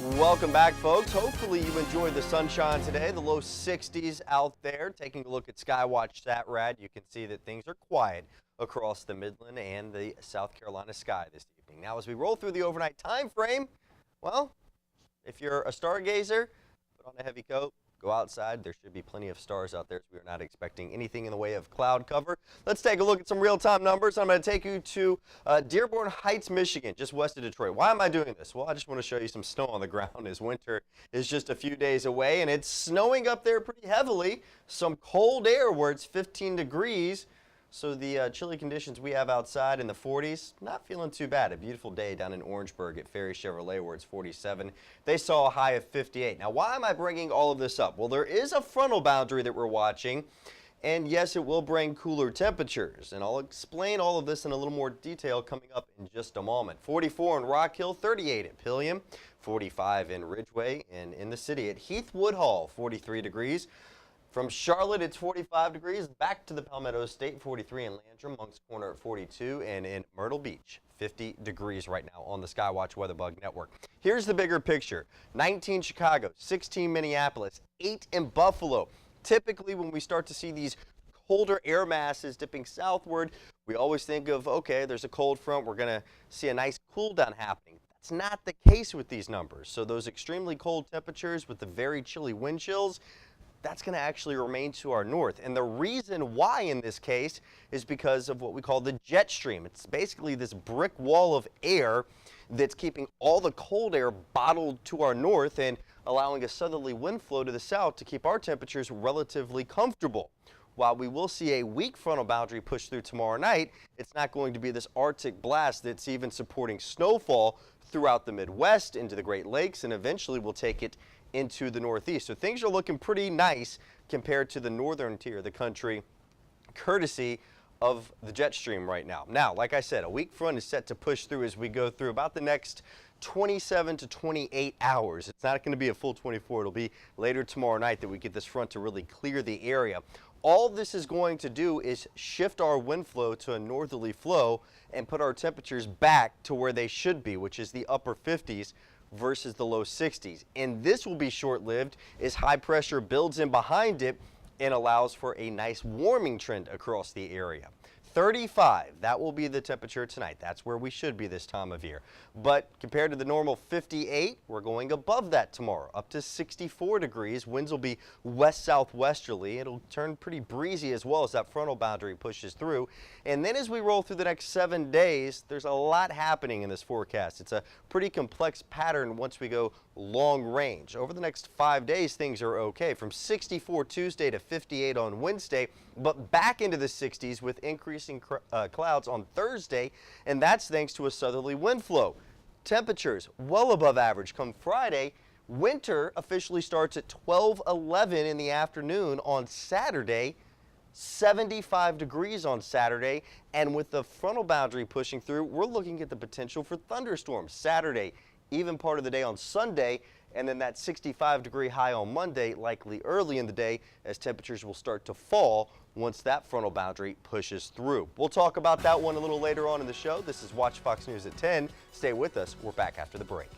Welcome back, folks. Hopefully you enjoyed the sunshine today. The low 60s out there. Taking a look at SkyWatch StatRad, you can see that things are quiet across the Midland and the South Carolina sky this evening. Now, as we roll through the overnight time frame, well, if you're a stargazer, put on a heavy coat. Go outside. There should be plenty of stars out there, so we are not expecting anything in the way of cloud cover. Let's take a look at some real-time numbers. I'm going to take you to Dearborn Heights, Michigan, just west of Detroit. Why am I doing this? Well, I just want to show you some snow on the ground as winter is just a few days away, and it's snowing up there pretty heavily. Some cold air where it's 15 degrees. So the chilly conditions we have outside in the 40s, not feeling too bad. A beautiful day down in Orangeburg at Ferry Chevrolet where it's 47. They saw a high of 58. Now, why am I bringing all of this up? Well, there is a frontal boundary that we're watching, and yes, it will bring cooler temperatures. And I'll explain all of this in a little more detail coming up in just a moment. 44 in Rock Hill, 38 at Pilliam, 45 in Ridgeway, and in the city at Heath Woodhall, 43 degrees. From Charlotte, it's 45 degrees. Back to the Palmetto State, 43 in Landrum, Moncks Corner at 42, and in Myrtle Beach, 50 degrees right now on the SkyWatch WeatherBug Network. Here's the bigger picture. 19 Chicago, 16 Minneapolis, 8 in Buffalo. Typically, when we start to see these colder air masses dipping southward, we always think of, okay, there's a cold front. We're going to see a nice cool down happening. That's not the case with these numbers. So those extremely cold temperatures with the very chilly wind chills, that's going to actually remain to our north. And the reason why in this case is because of what we call the jet stream. It's basically this brick wall of air that's keeping all the cold air bottled to our north and allowing a southerly wind flow to the south to keep our temperatures relatively comfortable. While we will see a weak frontal boundary push through tomorrow night, it's not going to be this Arctic blast that's even supporting snowfall throughout the Midwest into the Great Lakes, and eventually will take it into the Northeast. So things are looking pretty nice compared to the northern tier of the country, courtesy of the jet stream right now. Now, like I said, a weak front is set to push through as we go through about the next 27 to 28 hours. It's not going to be a full 24. It'll be later tomorrow night that we get this front to really clear the area. All this is going to do is shift our wind flow to a northerly flow and put our temperatures back to where they should be, which is the upper 50s versus the low 60s. And this will be short-lived as high pressure builds in behind it and allows for a nice warming trend across the area. 35, that will be the temperature tonight. That's where we should be this time of year. But compared to the normal 58, we're going above that tomorrow, up to 64 degrees. Winds will be west-southwesterly. It'll turn pretty breezy as well as that frontal boundary pushes through. And then as we roll through the next 7 days, there's a lot happening in this forecast. It's a pretty complex pattern once we go long range. Over the next 5 days, things are okay. From 64 Tuesday to 58 on Wednesday, but back into the 60s with increasing clouds on Thursday, and that's thanks to a southerly wind flow. Temperatures well above average come Friday. Winter officially starts at 12:11 in the afternoon on Saturday. 75 degrees on Saturday, and with the frontal boundary pushing through, we're looking at the potential for thunderstorms Saturday, even part of the day on Sunday, and then that 65-degree high on Monday, likely early in the day, as temperatures will start to fall once that frontal boundary pushes through. We'll talk about that one a little later on in the show. This is Watch Fox News at 10. Stay with us. We're back after the break.